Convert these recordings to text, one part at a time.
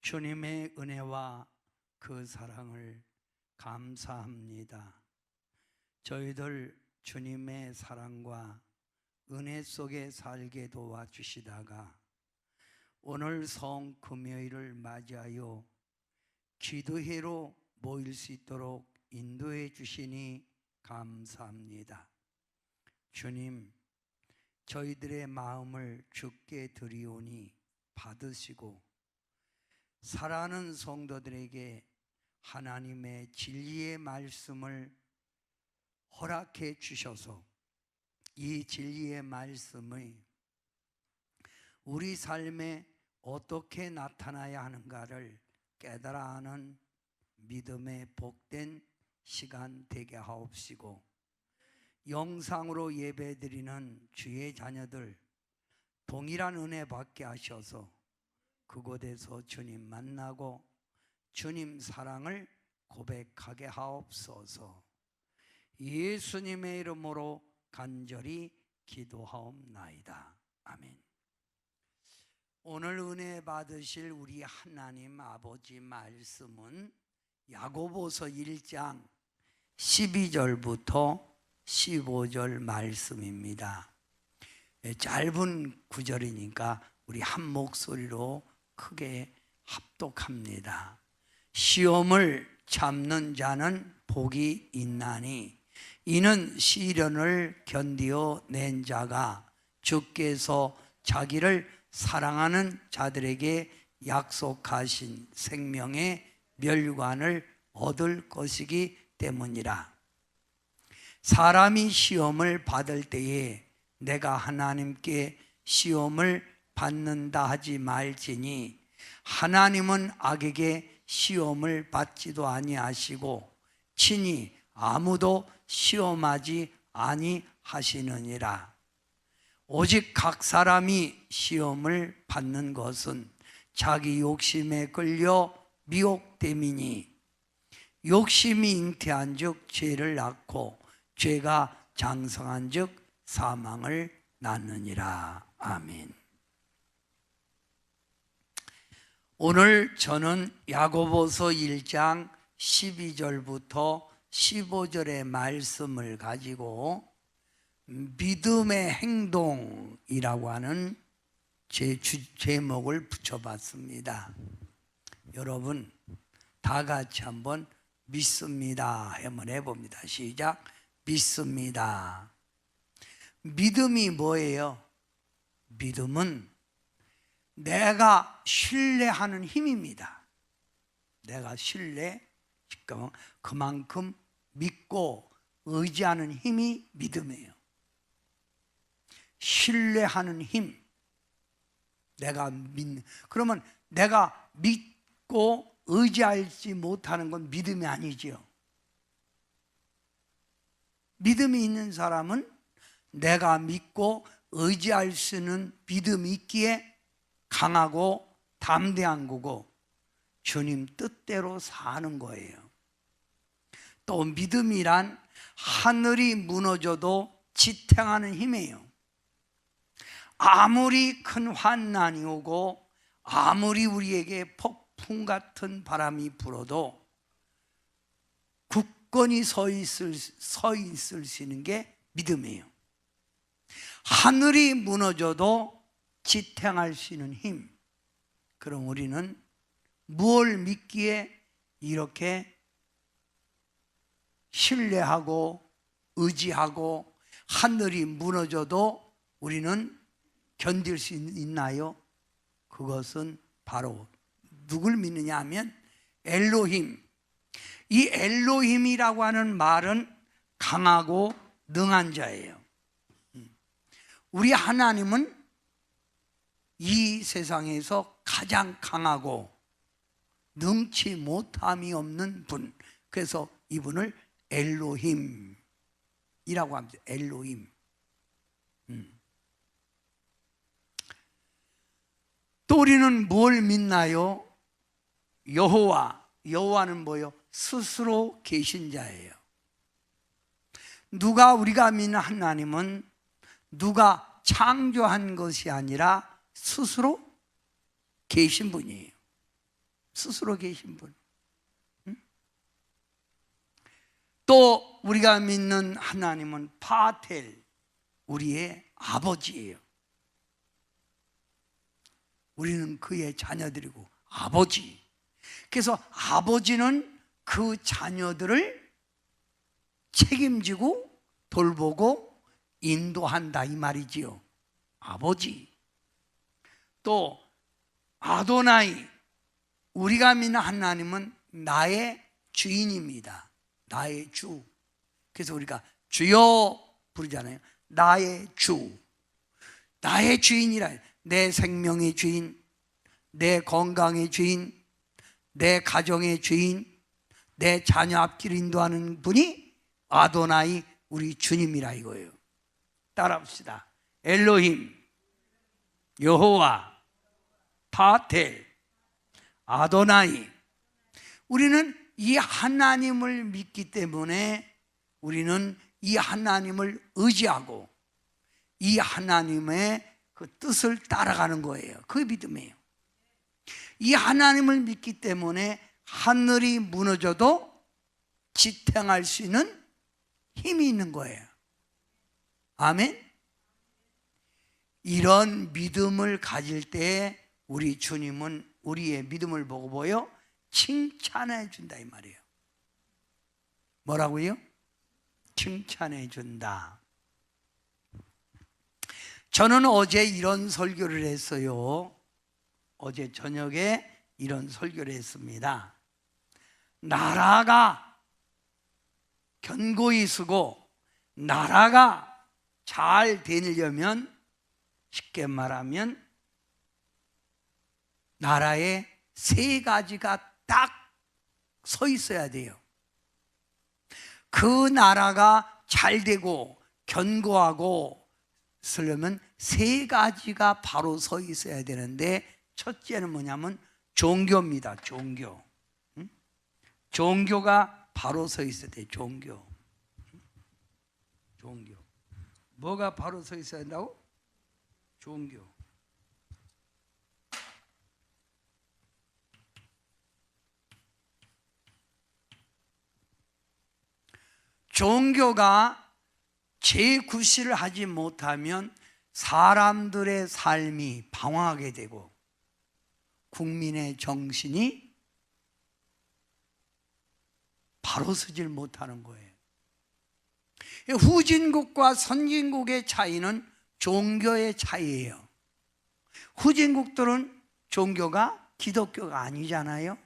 주님의 은혜와 그 사랑을 감사합니다. 저희들 주님의 사랑과 은혜 속에 살게 도와주시다가 오늘 성금요일을 맞이하여 기도회로 모일 수 있도록 인도해 주시니 감사합니다. 주님, 저희들의 마음을 주께 드리오니 받으시고 사랑하는 성도들에게 하나님의 진리의 말씀을 허락해 주셔서 이 진리의 말씀이 우리 삶에 어떻게 나타나야 하는가를 깨달아 하는 믿음의 복된 시간 되게 하옵시고, 영상으로 예배드리는 주의 자녀들 동일한 은혜 받게 하셔서 그곳에서 주님 만나고 주님 사랑을 고백하게 하옵소서. 예수님의 이름으로 간절히 기도하옵나이다. 아멘. 오늘 은혜 받으실 우리 하나님 아버지 말씀은 야고보서 1장 12절부터 15절 말씀입니다. 짧은 구절이니까 우리 한 목소리로 크게 합독합니다. 시험을 참는 자는 복이 있나니 이는 시련을 견디어 낸 자가 주께서 자기를 사랑하는 자들에게 약속하신 생명의 멸관을 얻을 것이기 때문이라. 사람이 시험을 받을 때에 내가 하나님께 시험을 받는다 하지 말지니 하나님은 악에게 시험을 받지도 아니하시고 친히 아무도 시험하지 아니하시느니라. 오직 각 사람이 시험을 받는 것은 자기 욕심에 끌려 미혹됨이니 욕심이 잉태한 즉 죄를 낳고 죄가 장성한 즉 사망을 낳느니라. 아멘. 오늘 저는 야고보서 1장 12절부터 15절의 말씀을 가지고 믿음의 행동이라고 하는 제 제목을 붙여봤습니다. 여러분 다 같이 한번 믿습니다 한번 해봅니다. 시작. 믿습니다. 믿음이 뭐예요? 믿음은 내가 신뢰하는 힘입니다. 내가 그만큼 믿고 의지하는 힘이 믿음이에요. 신뢰하는 힘. 그러면 내가 믿고 의지하지 못하는 건 믿음이 아니지요. 믿음이 있는 사람은 내가 믿고 의지할 수 있는 믿음이 있기에 강하고 담대한 거고 주님 뜻대로 사는 거예요. 또 믿음이란 하늘이 무너져도 지탱하는 힘이에요. 아무리 큰 환난이 오고 아무리 우리에게 폭풍 같은 바람이 불어도 굳건히 서 있을 수 있는 게 믿음이에요. 하늘이 무너져도 지탱할 수 있는 힘. 그럼 우리는 무엇을 믿기에 이렇게 신뢰하고 의지하고 하늘이 무너져도 우리는 견딜 수 있나요? 그것은 바로 누굴 믿느냐 하면 엘로힘. 이 엘로힘이라고 하는 말은 강하고 능한 자예요. 우리 하나님은 이 세상에서 가장 강하고 능치 못함이 없는 분. 그래서 이분을 엘로힘이라고 합니다. 엘로힘. 또 우리는 뭘 믿나요? 여호와. 여호와는 뭐예요? 스스로 계신 자예요. 우리가 믿는 하나님은 누가 창조한 것이 아니라 스스로 계신 분이에요. 스스로 계신 분. 또 우리가 믿는 하나님은 파텔, 우리의 아버지예요. 우리는 그의 자녀들이고 아버지. 그래서 아버지는 그 자녀들을 책임지고 돌보고 인도한다 이 말이지요. 아버지. 또 아도나이, 우리가 믿는 하나님은 나의 주인입니다. 나의 주. 그래서 우리가 주여 부르잖아요. 나의 주. 나의 주인이라. 내 생명의 주인, 내 건강의 주인, 내 가정의 주인, 내 자녀 앞길을 인도하는 분이 아도나이, 우리 주님이라 이거예요. 따라합시다. 엘로힘, 여호와, 파텔, 아도나이. 우리는 이 하나님을 믿기 때문에 우리는 이 하나님을 의지하고 이 하나님의 그 뜻을 따라가는 거예요. 그 믿음이에요. 이 하나님을 믿기 때문에 하늘이 무너져도 지탱할 수 있는 힘이 있는 거예요. 아멘. 이런 믿음을 가질 때 우리 주님은 우리의 믿음을 보고 보여 칭찬해 준다 이 말이에요. 뭐라고요? 칭찬해 준다. 저는 어제 이런 설교를 했어요. 어제 저녁에 이런 설교를 했습니다. 나라가 견고히 서고 나라가 잘 되려면, 쉽게 말하면 나라에 세 가지가 딱 서 있어야 돼요. 그 나라가 잘 되고 견고하고 쓰려면 세 가지가 바로 서 있어야 되는데, 첫째는 뭐냐면 종교입니다. 종교. 종교가 바로 서 있어야 돼요. 종교. 종교. 뭐가 바로 서 있어야 한다고? 종교. 종교가 재구실을 하지 못하면 사람들의 삶이 방황하게 되고 국민의 정신이 바로 서질 못하는 거예요. 후진국과 선진국의 차이는 종교의 차이예요. 후진국들은 종교가 기독교가 아니잖아요.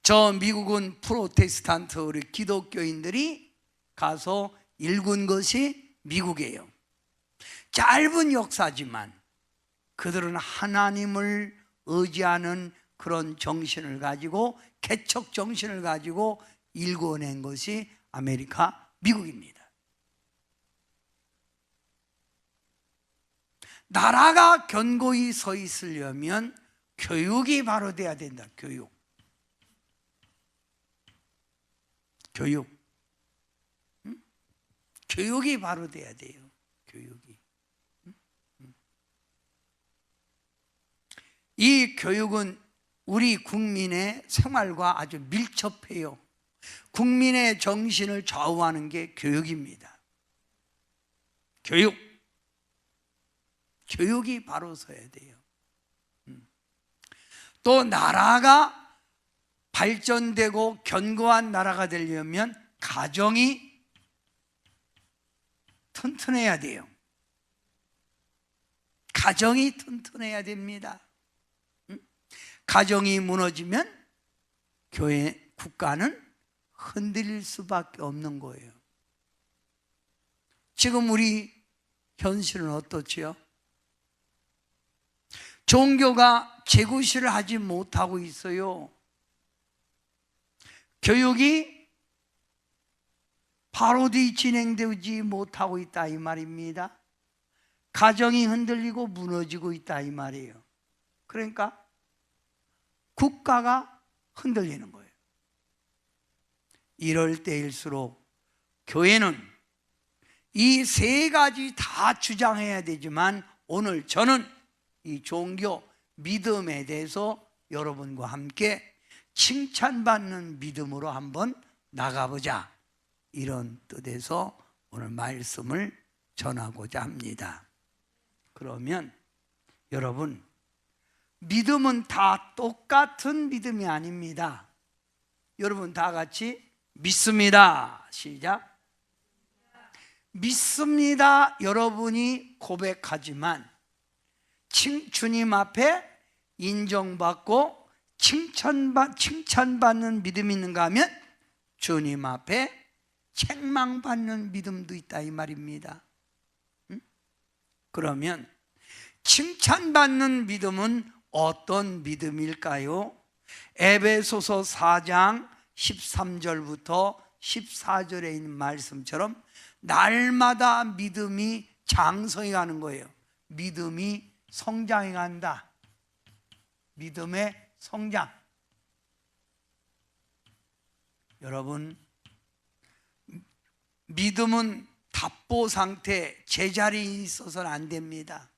저 미국은 프로테스탄트 우리 기독교인들이 가서 일군 것이 미국이에요. 짧은 역사지만 그들은 하나님을 의지하는 그런 정신을 가지고, 개척 정신을 가지고 일궈낸 것이 아메리카, 미국입니다. 나라가 견고히 서 있으려면 교육이 바로 돼야 된다. 교육. 교육. 교육이 바로 돼야 돼요. 교육이. 이 교육은 우리 국민의 생활과 아주 밀접해요. 국민의 정신을 좌우하는 게 교육입니다. 교육. 교육이 바로 서야 돼요. 또 나라가 발전되고 견고한 나라가 되려면 가정이 튼튼해야 돼요. 가정이 튼튼해야 됩니다. 가정이 무너지면 교회, 국가는 흔들릴 수밖에 없는 거예요. 지금 우리 현실은 어떻지요? 종교가 재구실을 하지 못하고 있어요. 교육이 바로 진행되지 못하고 있다 이 말입니다. 가정이 흔들리고 무너지고 있다 이 말이에요. 그러니까 국가가 흔들리는 거예요. 이럴 때일수록 교회는 이 세 가지 다 주장해야 되지만 오늘 저는 이 종교 믿음에 대해서 여러분과 함께 칭찬받는 믿음으로 한번 나가보자, 이런 뜻에서 오늘 말씀을 전하고자 합니다. 그러면 여러분, 믿음은 다 똑같은 믿음이 아닙니다. 여러분 다 같이 믿습니다. 시작. 믿습니다. 여러분이 고백하지만 주님 앞에 인정받고 칭찬받는 믿음이 있는가 하면 주님 앞에 책망받는 믿음도 있다, 이 말입니다. 그러면 칭찬받는 믿음은 어떤 믿음일까요? 에베소서 4장 13절부터 14절에 있는 말씀처럼 날마다 믿음이 장성해 가는 거예요. 믿음이 성장해 간다. 믿음의 성장. 여러분, 믿음은 답보 상태, 제자리에 있어서는 안 됩니다.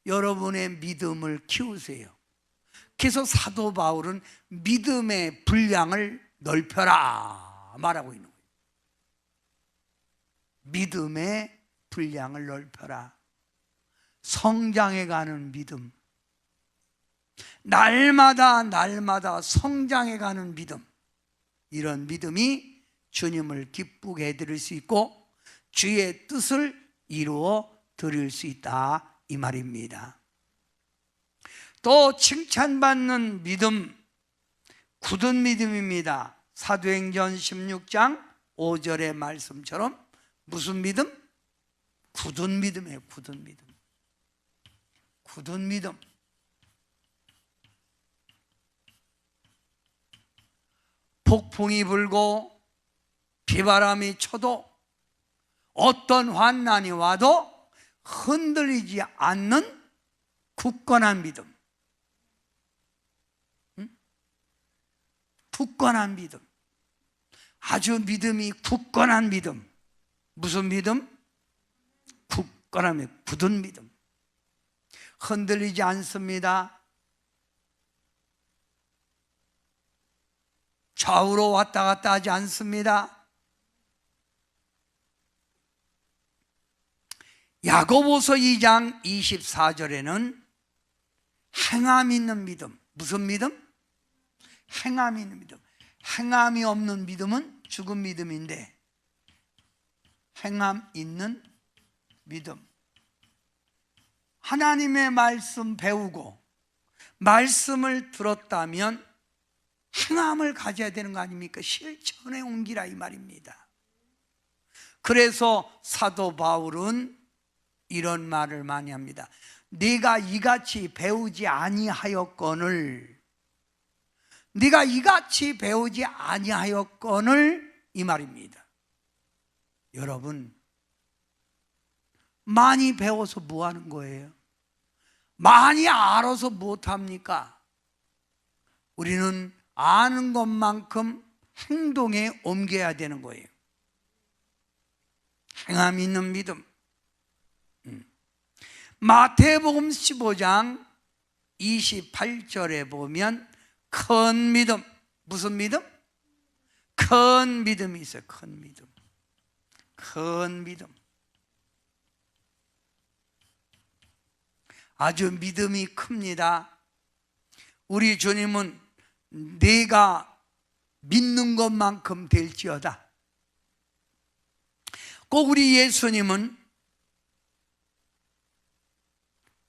여러분의 믿음을 키우세요. 그래서 사도 바울은 믿음의 분량을 넓혀라 말하고 있는 거예요. 믿음의 분량을 넓혀라. 성장해가는 믿음, 날마다 성장해가는 믿음, 이런 믿음이 주님을 기쁘게 해드릴 수 있고 주의 뜻을 이루어 드릴 수 있다, 이 말입니다. 또 칭찬받는 믿음, 굳은 믿음입니다. 사도행전 16장 5절의 말씀처럼 무슨 믿음? 굳은 믿음이에요. 굳은 믿음. 굳은 믿음. 폭풍이 불고 비바람이 쳐도 어떤 환난이 와도 흔들리지 않는 굳건한 믿음. 굳건한 믿음. 아주 믿음이 굳건한 믿음. 무슨 믿음? 굳건한 믿음, 굳은 믿음. 흔들리지 않습니다. 좌우로 왔다 갔다 하지 않습니다. 야고보서 2장 24절에는 행함 있는 믿음. 무슨 믿음? 행함이 있는 믿음. 행함이 없는 믿음은 죽은 믿음인데, 행함 있는 믿음. 하나님의 말씀 배우고 말씀을 들었다면 행함을 가져야 되는 거 아닙니까? 실천에 옮기라, 이 말입니다. 그래서 사도 바울은 이런 말을 많이 합니다. 네가 이같이 배우지 아니하였거늘, 네가 이같이 배우지 아니하였거늘, 이 말입니다. 여러분, 많이 배워서 뭐 하는 거예요? 많이 알아서 무엇합니까? 우리는 아는 것만큼 행동에 옮겨야 되는 거예요. 행함 있는 믿음. 마태복음 15장 28절에 보면 큰 믿음. 무슨 믿음? 큰 믿음이 있어요. 큰 믿음. 큰 믿음. 아주 믿음이 큽니다. 우리 주님은 내가 믿는 것만큼 될지어다. 꼭 우리 예수님은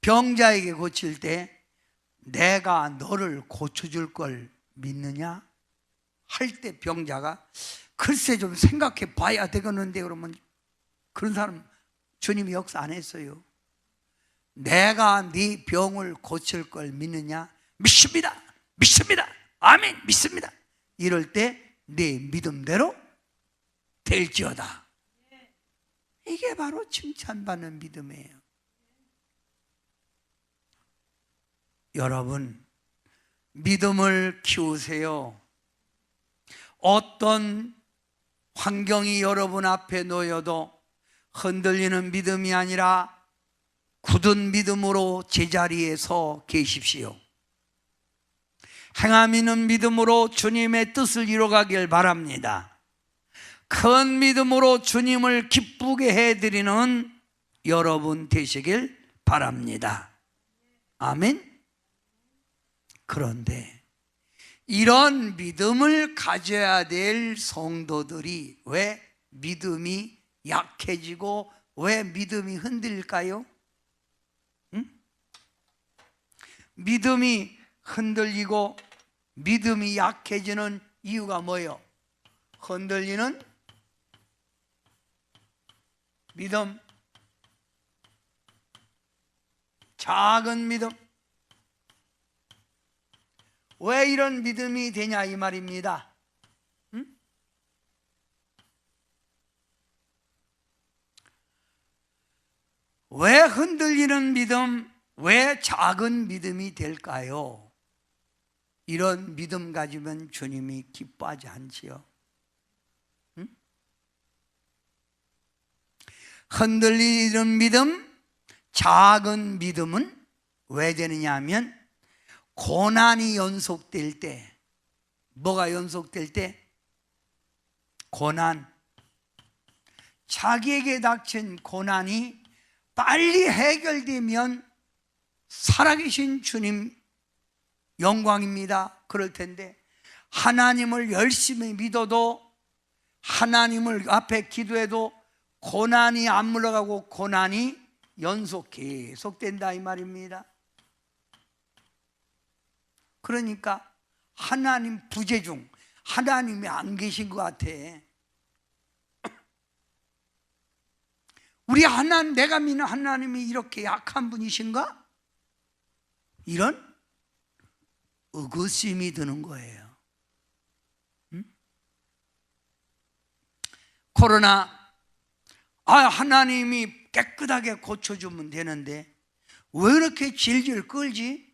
병자에게 고칠 때 내가 너를 고쳐줄 걸 믿느냐? 할 때 병자가 글쎄 좀 생각해 봐야 되겠는데, 그러면 그런 사람 주님이 역사 안 했어요. 내가 네 병을 고칠 걸 믿느냐? 믿습니다. 믿습니다. 아멘. 믿습니다. 이럴 때 네 믿음대로 될지어다. 이게 바로 칭찬받는 믿음이에요. 여러분, 믿음을 키우세요. 어떤 환경이 여러분 앞에 놓여도 흔들리는 믿음이 아니라 굳은 믿음으로 제자리에 서 계십시오. 행함 있는 믿음으로 주님의 뜻을 이뤄가길 바랍니다. 큰 믿음으로 주님을 기쁘게 해드리는 여러분 되시길 바랍니다. 아멘. 그런데 이런 믿음을 가져야 될 성도들이 왜 믿음이 약해지고 왜 믿음이 흔들릴까요? 믿음이 흔들리고 믿음이 약해지는 이유가 뭐예요? 흔들리는 믿음, 작은 믿음. 왜 이런 믿음이 되냐 이 말입니다. 왜 흔들리는 믿음, 왜 작은 믿음이 될까요? 이런 믿음 가지면 주님이 기뻐하지 않지요. 흔들리는 믿음, 작은 믿음은 왜 되느냐 하면 고난이 연속될 때, 뭐가 연속될 때? 고난, 자기에게 닥친 고난이 빨리 해결되면 살아계신 주님 영광입니다. 그럴 텐데 하나님을 열심히 믿어도 하나님을 앞에 기도해도 고난이 안 물러가고 고난이 계속된다 이 말입니다. 그러니까 하나님 부재 중 하나님이 안 계신 것 같아. 우리 하나님, 내가 믿는 하나님이 이렇게 약한 분이신가? 이런 의구심이 드는 거예요. 코로나, 하나님이 깨끗하게 고쳐주면 되는데 왜 이렇게 질질 끌지?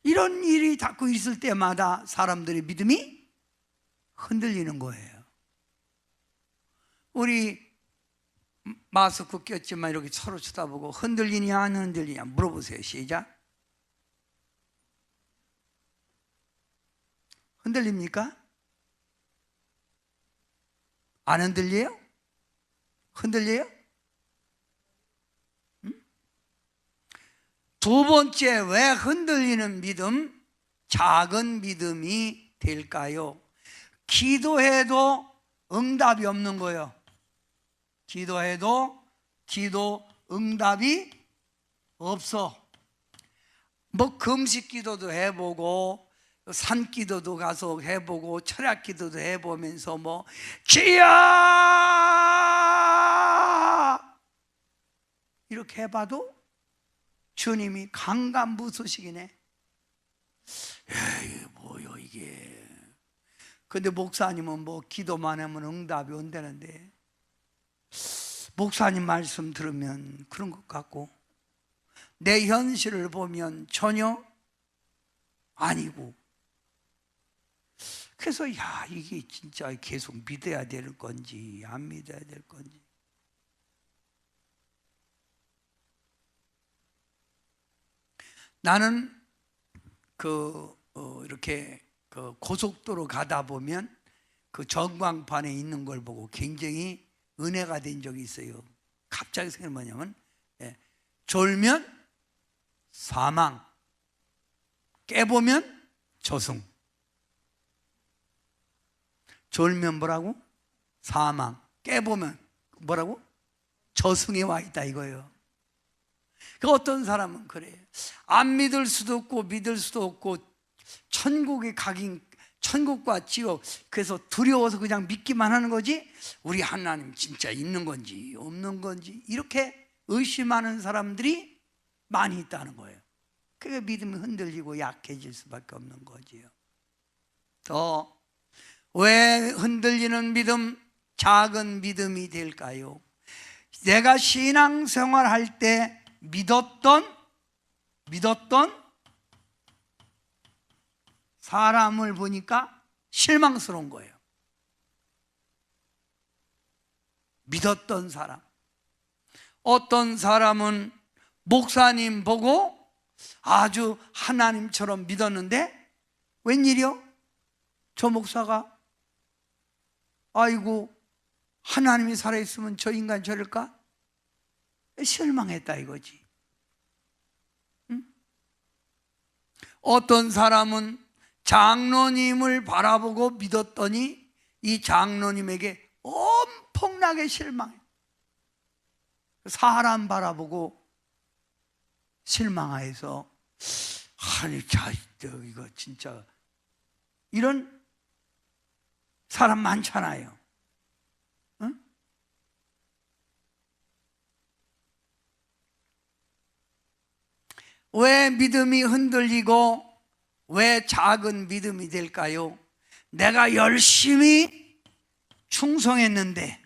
이런 일이 자꾸 있을 때마다 사람들의 믿음이 흔들리는 거예요. 우리 마스크 꼈지만 이렇게 서로 쳐다보고 흔들리냐 안 흔들리냐 물어보세요. 시작. 흔들립니까? 안 흔들려요? 흔들려요? 두 번째, 왜 흔들리는 믿음, 작은 믿음이 될까요? 기도해도 응답이 없는 거예요. 기도 응답이 없어. 뭐 금식 기도도 해보고 산 기도도 가서 해보고 철학 기도도 해보면서 뭐 주여 이렇게 해봐도 주님이 강간부수시기네. 에이 뭐요 이게. 근데 목사님은 뭐 기도만 하면 응답이 온다는데 목사님 말씀 들으면 그런 것 같고 내 현실을 보면 전혀 아니고, 그래서 이게 진짜 계속 믿어야 될 건지 안 믿어야 될 건지. 나는 이렇게 고속도로 가다 보면 그 전광판에 있는 걸 보고 굉장히 은혜가 된 적이 있어요. 갑자기 생각이 뭐냐면 졸면 사망, 깨보면 저승. 졸면 뭐라고? 사망. 깨보면 뭐라고? 저승에 와 있다 이거예요. 그 어떤 사람은 그래요. 안 믿을 수도 없고 믿을 수도 없고 천국에 가긴 천국과 지옥, 그래서 두려워서 그냥 믿기만 하는 거지 우리 하나님 진짜 있는 건지 없는 건지 이렇게 의심하는 사람들이 많이 있다는 거예요. 그게 믿음이 흔들리고 약해질 수밖에 없는 거지요. 더 왜 흔들리는 믿음, 작은 믿음이 될까요? 내가 신앙생활 할 때 믿었던 사람을 보니까 실망스러운 거예요. 믿었던 사람. 어떤 사람은 목사님 보고 아주 하나님처럼 믿었는데 웬일이요? 저 목사가 아이고 하나님이 살아있으면 저 인간 저럴까? 실망했다 이거지. 응? 어떤 사람은 장로님을 바라보고 믿었더니 이 장로님에게 엄청나게 실망해. 사람 바라보고 실망해서 아니 이거 진짜 이런 사람 많잖아요. 응? 왜 믿음이 흔들리고 왜 작은 믿음이 될까요? 내가 열심히 충성했는데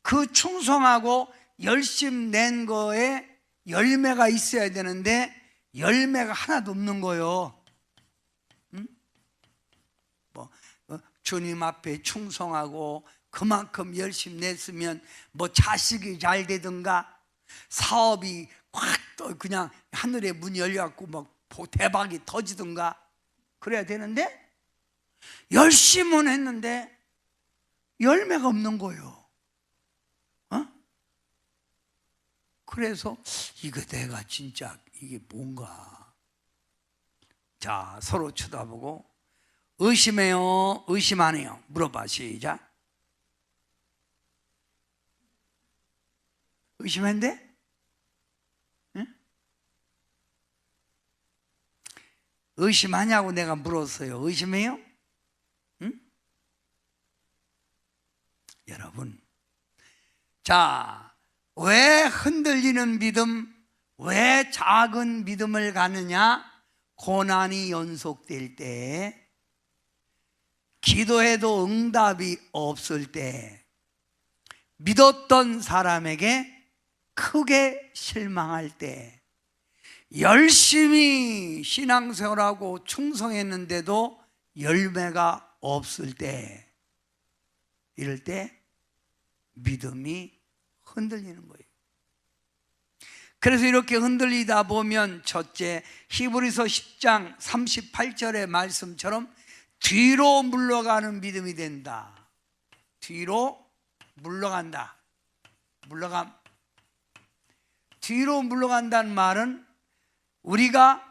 그 충성하고 열심 낸 거에 열매가 있어야 되는데 열매가 하나도 없는 거예요. 응? 주님 앞에 충성하고 그만큼 열심히 냈으면 자식이 잘 되든가 사업이 확 또 그냥 하늘에 문이 열려갖고 대박이 터지든가 그래야 되는데 열심은 했는데 열매가 없는 거예요. 그래서 이거 내가 진짜 이게 뭔가. 자, 서로 쳐다보고 의심해요? 의심 안 해요? 물어봐. 시작. 의심한데? 응? 의심하냐고 내가 물었어요. 의심해요? 응? 여러분, 자, 왜 흔들리는 믿음, 왜 작은 믿음을 가느냐? 고난이 연속될 때, 기도해도 응답이 없을 때, 믿었던 사람에게 크게 실망할 때, 열심히 신앙생활하고 충성했는데도 열매가 없을 때, 이럴 때 믿음이 흔들리는 거예요. 그래서 이렇게 흔들리다 보면 첫째, 히브리서 10장 38절의 말씀처럼 뒤로 물러가는 믿음이 된다. 뒤로 물러간다. 뒤로 물러간다는 말은 우리가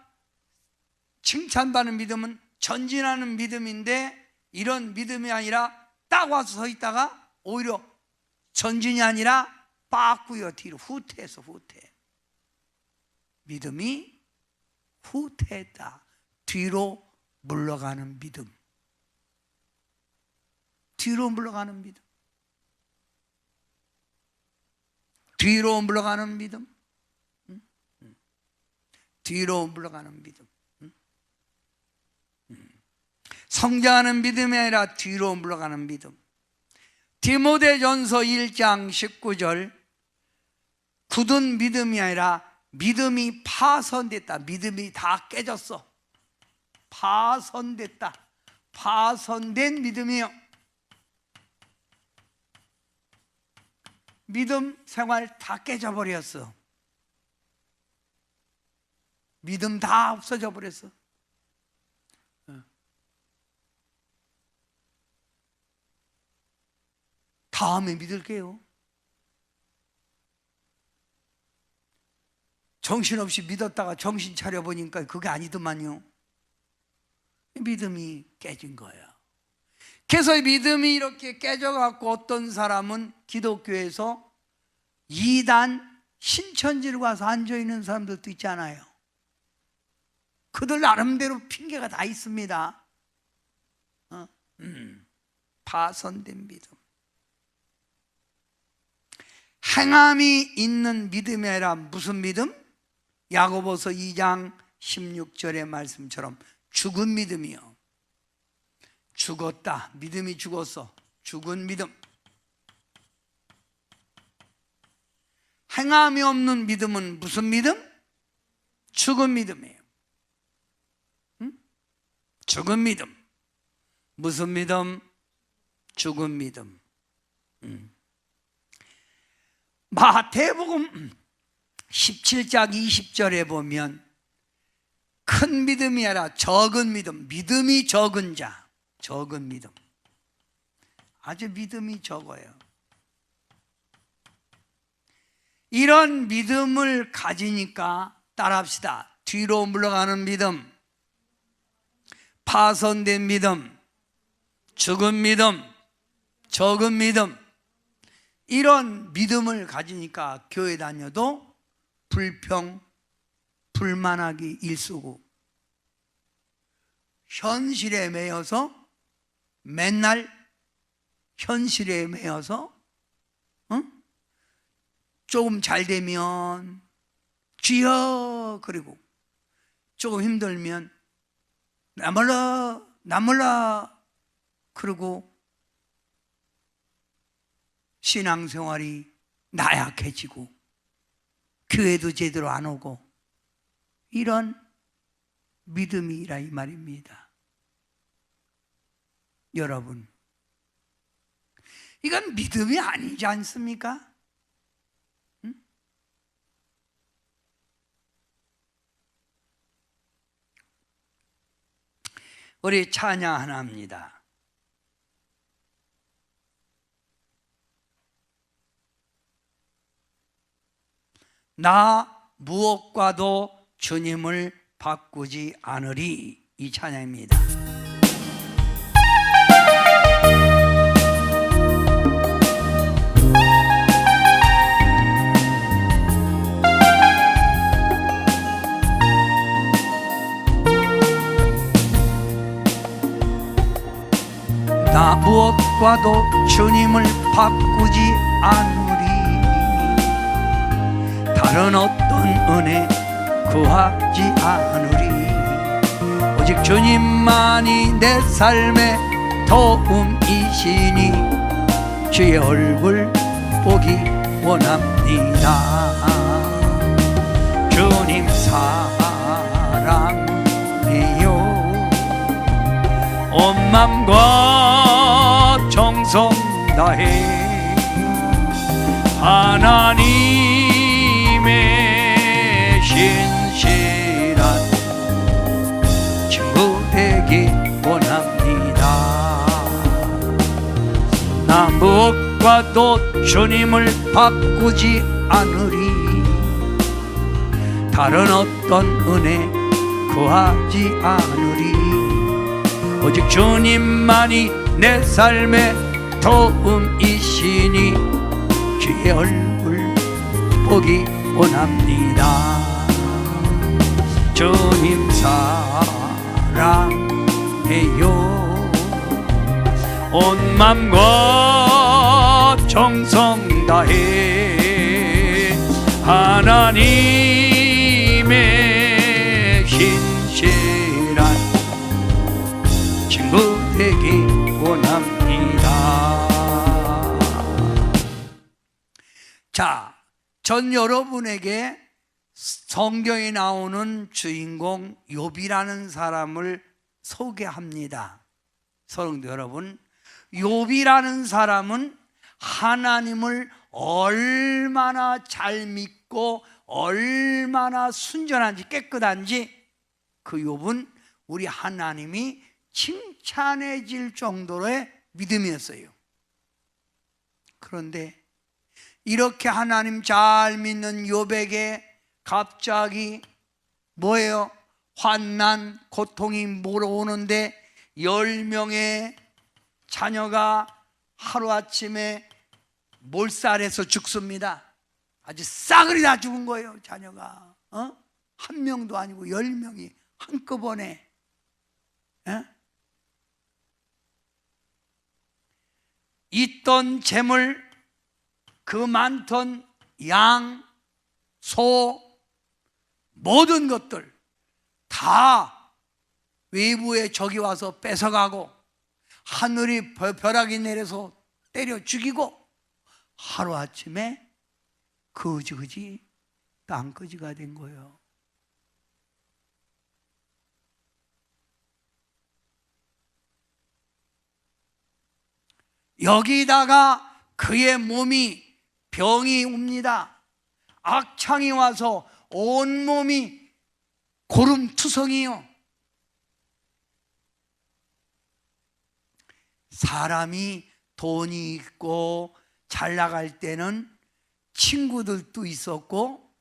칭찬받는 믿음은 전진하는 믿음인데 이런 믿음이 아니라 딱 와서 서 있다가 오히려 전진이 아니라 빠꾸요 뒤로 후퇴해서 후퇴. 믿음이 후퇴했다. 뒤로 물러가는 믿음. 뒤로 물러가는 믿음. 뒤로 물러가는 믿음. 뒤로 물러가는 믿음. 성장하는 믿음이 아니라 뒤로 물러가는 믿음. 디모데전서 1장 19절 굳은 믿음이 아니라 믿음이 파손됐다. 믿음이 다 깨졌어. 파손됐다. 파손된 믿음이요. 믿음 생활 다 깨져버렸어. 믿음 다 없어져 버렸어. 다음에 믿을게요. 정신없이 믿었다가 정신 차려보니까 그게 아니더만요. 믿음이 깨진 거예요. 그래서 믿음이 이렇게 깨져갖고 어떤 사람은 기독교에서 이단 신천지를 가서 앉아있는 사람들도 있잖아요. 그들 나름대로 핑계가 다 있습니다. 파손된 믿음. 행함이 있는 믿음이 아니라 무슨 믿음? 야고보서 2장 16절의 말씀처럼 죽은 믿음이요. 죽었다. 믿음이 죽었어. 죽은 믿음. 행함이 없는 믿음은 무슨 믿음? 죽은 믿음이에요. 죽은 믿음. 무슨 믿음? 죽은 믿음. 마태복음 17장 20절에 보면 큰 믿음이 아니라 적은 믿음, 믿음이 적은 자, 적은 믿음, 아주 믿음이 적어요. 이런 믿음을 가지니까 따라합시다. 뒤로 물러가는 믿음, 파손된 믿음, 죽은 믿음, 적은 믿음, 이런 믿음을 가지니까 교회 다녀도 불평, 불만하기 일쑤고 현실에 매여서 맨날 현실에 매여서 조금 잘 되면 주여, 그리고 조금 힘들면 나 몰라 그러고 신앙생활이 나약해지고 교회도 제대로 안 오고, 이런 믿음이라 이 말입니다. 여러분, 이건 믿음이 아니지 않습니까? 우리 찬양 하나 합니다. 나 무엇과도 주님을 바꾸지 않으리, 이 찬양입니다. 나 무엇과도 주님을 바꾸지 않으리, 다른 어떤 은혜 구하지 않으리. 오직 주님만이 내 삶의 도움이시니 주의 얼굴 보기 원합니다. 주님 사랑해요. 온 맘과 정성 다해 하나님의 신실한 친구 되기 원합니다. 나 무엇과도 주님을 바꾸지 않으리, 다른 어떤 은혜 구하지 않으리. 오직 주님만이 내 삶의 도움이시니 주의 얼굴 보기 원합니다. 주님 사랑해요. 온 맘과 정성 다해 하나님의 신실한 친구 되기 원합니다. 자, 전 여러분에게 성경에 나오는 주인공 욥이라는 사람을 소개합니다. 성도 여러분, 욥이라는 사람은 하나님을 얼마나 잘 믿고 얼마나 순전한지 깨끗한지, 그 욥은 우리 하나님이 칭찬해질 정도로의 믿음이었어요. 그런데 이렇게 하나님 잘 믿는 욥에게 갑자기 뭐예요? 환난, 고통이 몰아오는데 10명의 자녀가 하루아침에 몰살해서 죽습니다. 아주 싸그리 다 죽은 거예요, 자녀가. 한 명도 아니고 10명이 한꺼번에. 있던 재물, 그 많던 양, 소, 모든 것들 다 외부의 적이 와서 뺏어가고 하늘이 벼락이 내려서 때려 죽이고 하루아침에 거지 땅거지가 된 거예요. 여기다가 그의 몸이 병이 옵니다. 악창이 와서 온몸이 고름투성이요. 사람이 돈이 있고 잘 나갈 때는 친구들도 있었고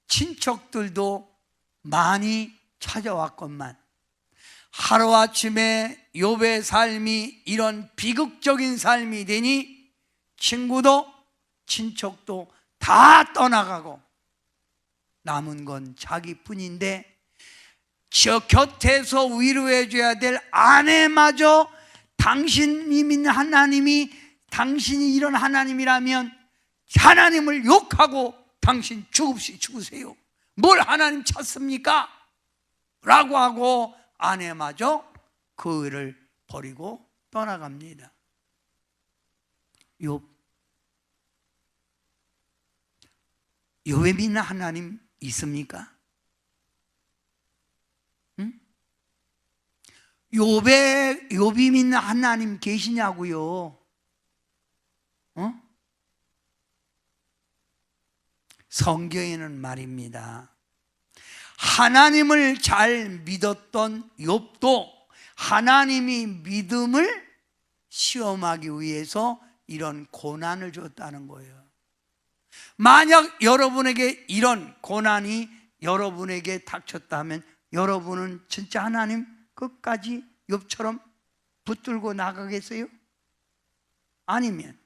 친척들도 많이 찾아왔건만 하루아침에 욥의 삶이 이런 비극적인 삶이 되니 친구도 친척도 다 떠나가고 남은 건 자기뿐인데 저 곁에서 위로해 줘야 될 아내마저 당신이 믿는 하나님이 당신이 이런 하나님이라면 하나님을 욕하고 당신 죽으세요. 뭘 하나님 찾습니까? 라고 하고 아내마저 그 일을 버리고 떠나갑니다. 욥에 믿는 하나님 있습니까? 응? 욥이 믿는 하나님 계시냐고요? 성경에는 말입니다. 하나님을 잘 믿었던 욥도 하나님이 믿음을 시험하기 위해서 이런 고난을 줬다는 거예요. 만약 여러분에게 이런 고난이 여러분에게 닥쳤다면 여러분은 진짜 하나님 끝까지 욥처럼 붙들고 나가겠어요? 아니면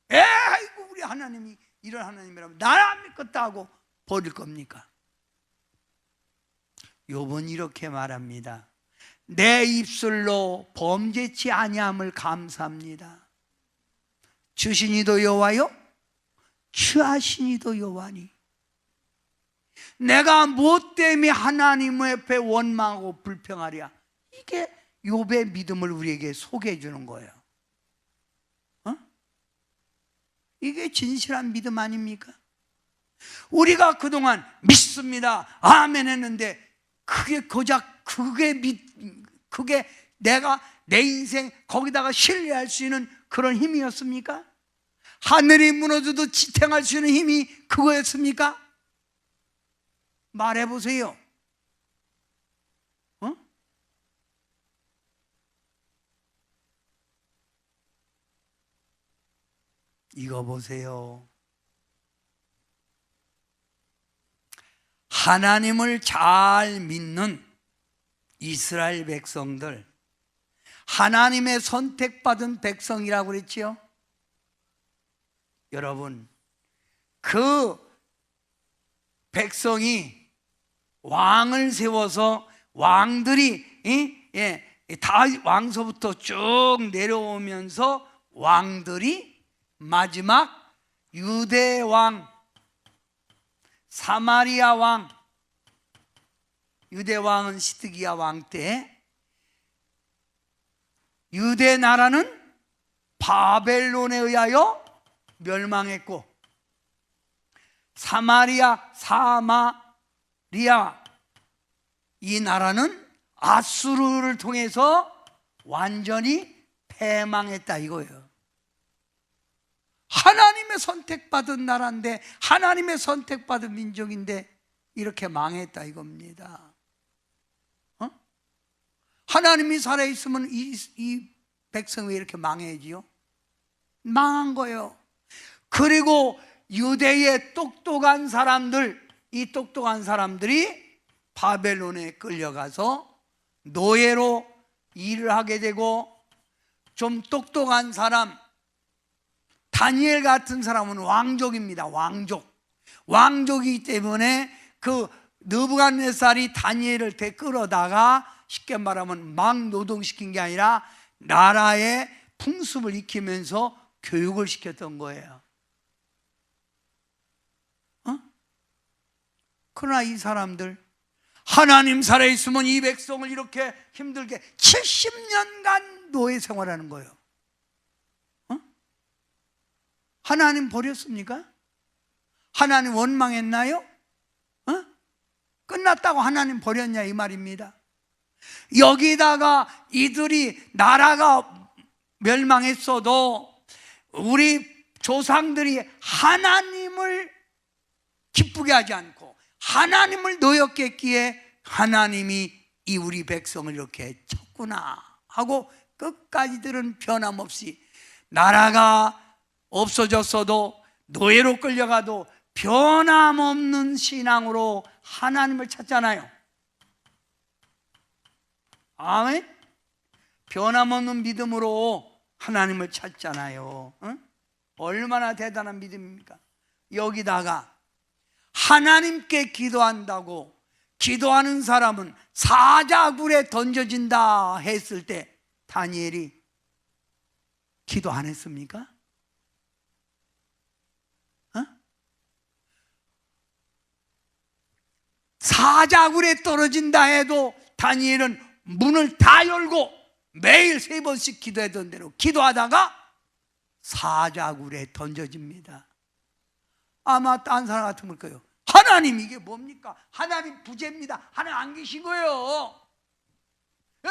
아이고 우리 하나님이 이런 하나님이라면 나를 안 믿겠다 하고 버릴 겁니까? 욥은 이렇게 말합니다. 내 입술로 범죄치 아니함을 감사합니다. 주시니도 여호와요 취하시니도 여호와니 내가 무엇 때문에 하나님 앞에 원망하고 불평하랴. 이게 욥의 믿음을 우리에게 소개해 주는 거예요. 이게 진실한 믿음 아닙니까? 우리가 그동안 믿습니다 아멘 했는데 그게 고작 그게 내가 내 인생 거기다가 신뢰할 수 있는 그런 힘이었습니까? 하늘이 무너져도 지탱할 수 있는 힘이 그거였습니까? 말해보세요. 이거 보세요. 하나님을 잘 믿는 이스라엘 백성들, 하나님의 선택받은 백성이라고 그랬지요. 여러분, 그 백성이 왕을 세워서 왕들이 다 왕서부터 쭉 내려오면서 왕들이 마지막 유대 왕, 사마리아 왕, 유대 왕은 시드기야 왕 때 유대 나라는 바벨론에 의하여 멸망했고 사마리아 이 나라는 아수르를 통해서 완전히 패망했다 이거예요. 하나님의 선택받은 나라인데 하나님의 선택받은 민족인데 이렇게 망했다 이겁니다. 하나님이 살아있으면 이 백성이 왜 이렇게 망해지요? 망한 거예요. 그리고 유대의 똑똑한 사람들, 이 똑똑한 사람들이 바벨론에 끌려가서 노예로 일을 하게 되고 좀 똑똑한 사람, 다니엘 같은 사람은 왕족입니다. 왕족이기 때문에 그 느부갓네살이 다니엘을 끌어다가 쉽게 말하면 막 노동시킨 게 아니라 나라의 풍습을 익히면서 교육을 시켰던 거예요. 그러나 이 사람들 하나님 살아있으면 이 백성을 이렇게 힘들게 70년간 노예 생활하는 거예요. 하나님 버렸습니까? 하나님 원망했나요? 끝났다고 하나님 버렸냐 이 말입니다. 여기다가 이들이 나라가 멸망했어도 우리 조상들이 하나님을 기쁘게 하지 않고 하나님을 노엽겠기에 하나님이 이 우리 백성을 이렇게 쳤구나 하고 끝까지들은 변함없이 나라가 없어졌어도 노예로 끌려가도 변함없는 신앙으로 하나님을 찾잖아요. 아멘. 변함없는 믿음으로 하나님을 찾잖아요. 응? 얼마나 대단한 믿음입니까? 여기다가 하나님께 기도한다고 기도하는 사람은 사자굴에 던져진다 했을 때 다니엘이 기도 안 했습니까? 어? 사자굴에 떨어진다 해도 다니엘은 문을 다 열고 매일 3번씩 기도했던 대로 기도하다가 사자굴에 던져집니다. 아마 딴 사람 같으면 거예요. 하나님 이게 뭡니까? 하나님 부재입니다. 하나님 안 계신 거예요.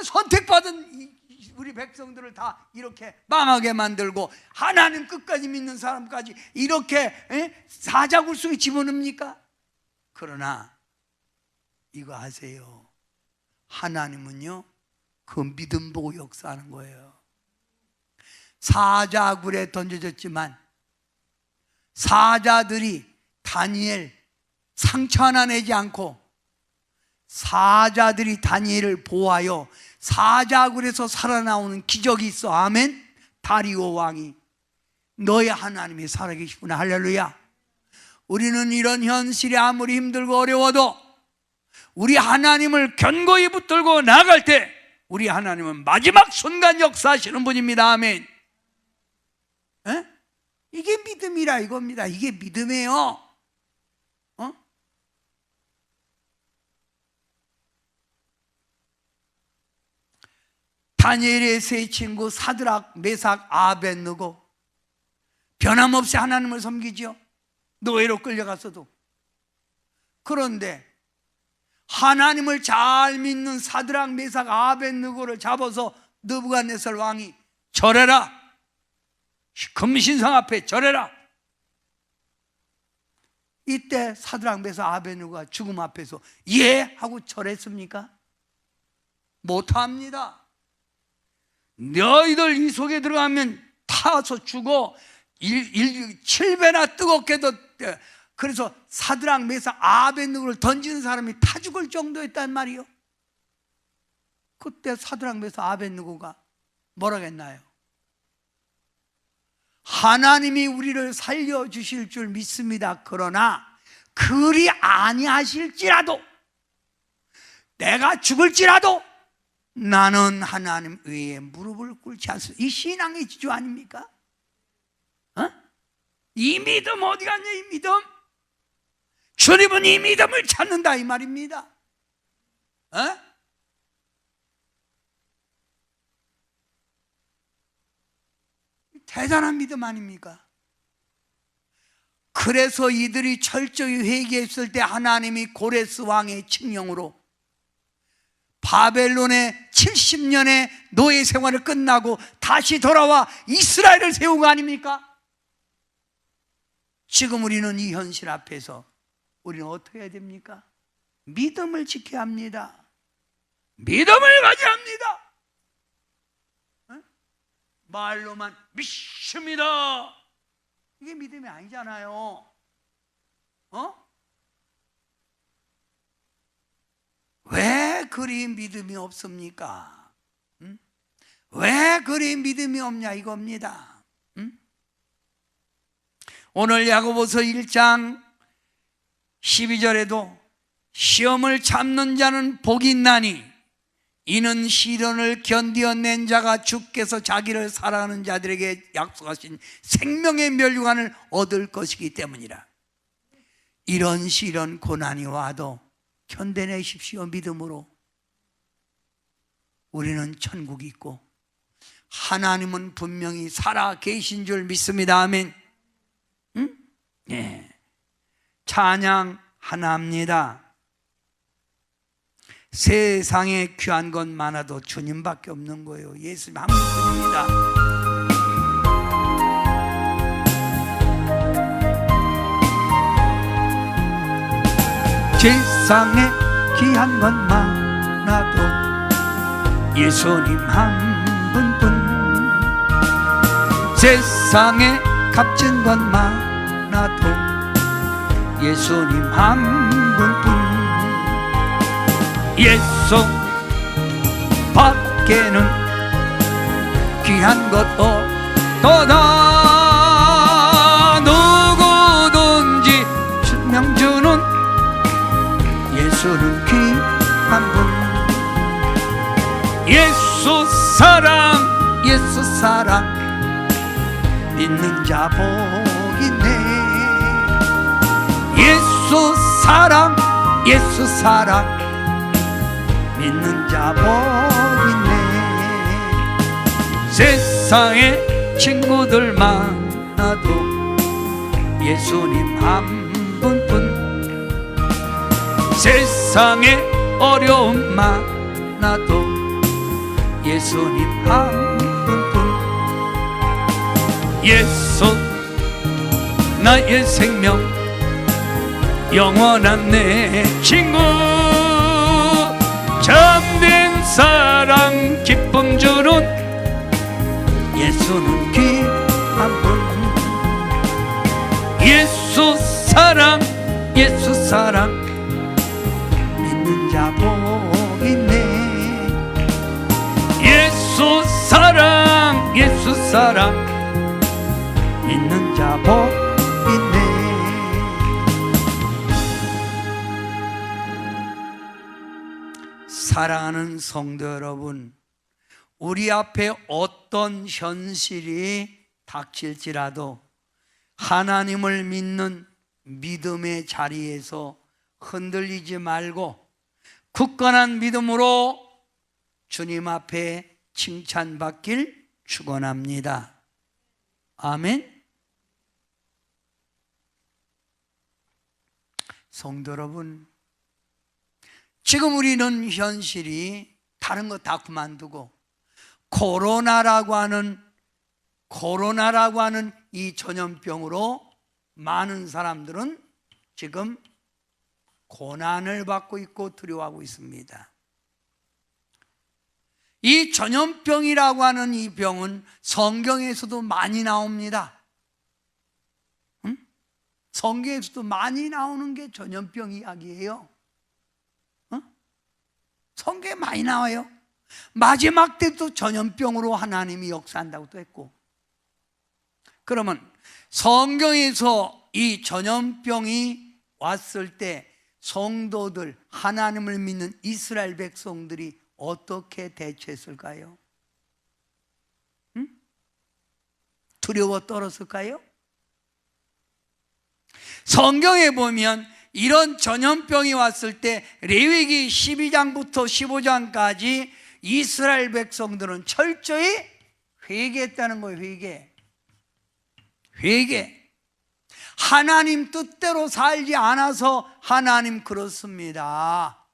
선택받은 우리 백성들을 다 이렇게 망하게 만들고 하나님 끝까지 믿는 사람까지 이렇게 사자굴 속에 집어넣습니까? 그러나 이거 아세요? 하나님은요 그 믿음 보고 역사하는 거예요. 사자굴에 던져졌지만 사자들이 다니엘 상처 하나 내지 않고 사자들이 다니엘을 보호하여 사자굴에서 살아나오는 기적이 있어. 아멘. 다리오 왕이 너의 하나님이 살아계시구나. 할렐루야. 우리는 이런 현실이 아무리 힘들고 어려워도 우리 하나님을 견고히 붙들고 나아갈 때 우리 하나님은 마지막 순간 역사하시는 분입니다. 아멘. 에? 이게 믿음이라 이겁니다. 이게 믿음이에요. 다니엘의 세 친구 사드락, 메삭, 아벳느고 변함없이 하나님을 섬기죠. 노예로 끌려갔어도. 그런데 하나님을 잘 믿는 사드락, 메삭, 아벳느고를 잡아서 느부갓네살 왕이 절해라, 금신상 앞에 절해라. 이때 사드락, 메삭, 아벳느고가 죽음 앞에서 예 하고 절했습니까? 못합니다. 너희들 이 속에 들어가면 타서 죽어 7배나 뜨겁게도. 그래서 사드락, 메삭, 아벳느고를 던지는 사람이 타 죽을 정도였단 말이요. 그때 사드락, 메삭, 아벳느고가 뭐라고 했나요? 하나님이 우리를 살려주실 줄 믿습니다. 그러나 그리 아니하실지라도, 내가 죽을지라도 나는 하나님 외에 무릎을 꿇지 않습니다. 이 신앙의 지주 아닙니까? 이 믿음 어디 갔냐? 이 믿음. 주님은 이 믿음을 찾는다 이 말입니다. 대단한 믿음 아닙니까? 그래서 이들이 철저히 회개했을 때 하나님이 고레스 왕의 칙령으로 바벨론의 70년의 노예 생활을 끝나고 다시 돌아와 이스라엘을 세운 거 아닙니까? 지금 우리는 이 현실 앞에서 우리는 어떻게 해야 됩니까? 믿음을 지켜야 합니다. 믿음을 가져야 합니다. 말로만 믿습니다, 이게 믿음이 아니잖아요. 왜 그리 믿음이 없습니까? 왜 그리 믿음이 없냐 이겁니다. 오늘 야고보서 1장 12절에도 시험을 참는 자는 복이 있나니 이는 시련을 견디어낸 자가 주께서 자기를 사랑하는 자들에게 약속하신 생명의 멸류관을 얻을 것이기 때문이라. 이런 시련 고난이 와도 견뎌내십시오. 믿음으로. 우리는 천국이 있고 하나님은 분명히 살아 계신 줄 믿습니다. 아멘. 네. 찬양 하나 합니다. 세상에 귀한 건 많아도 주님밖에 없는 거예요. 예수님 한 분뿐입니다. 세상에 귀한 건 많아도 예수님 한 분뿐, 세상에 값진 건 많아도 예수님 한 분뿐, 예수 밖에는 귀한 것 없도다. 누구든지 생명 주는 예수는 귀한 분, 예수 사랑, 예수 사랑 믿는 자 복이네. 예수 사랑, 예수 사랑 믿는 자 복이네. 세상에 친구들 많아도 예수님 한 분뿐, 세상에 어려움 많아도 예수님 한 분뿐, 예수 나의 생명 영원한 내 친구, 참된 사랑 기쁨 주는 예수는 귀한 분, 예수 사랑, 예수 사랑 믿는 자 복이네. 예수 사랑, 예수 사랑 믿는 자 복이네. 사랑하는 성도 여러분, 우리 앞에 어떤 현실이 닥칠지라도 하나님을 믿는 믿음의 자리에서 흔들리지 말고 굳건한 믿음으로 주님 앞에 칭찬받길 축원합니다. 아멘. 성도 여러분, 지금 우리는 현실이 다른 거 다 그만두고 코로나라고 하는 이 전염병으로 많은 사람들은 지금 고난을 받고 있고 두려워하고 있습니다. 이 전염병이라고 하는 이 병은 성경에서도 많이 나옵니다. 성경에서도 많이 나오는 게 전염병 이야기예요. 성경에 많이 나와요. 마지막 때도 전염병으로 하나님이 역사한다고 또 했고. 그러면 성경에서 이 전염병이 왔을 때 성도들, 하나님을 믿는 이스라엘 백성들이 어떻게 대처했을까요? 두려워 떨었을까요? 성경에 보면 이런 전염병이 왔을 때 레위기 12장부터 15장까지 이스라엘 백성들은 철저히 회개했다는 거예요. 회개. 하나님 뜻대로 살지 않아서 하나님 그렇습니다.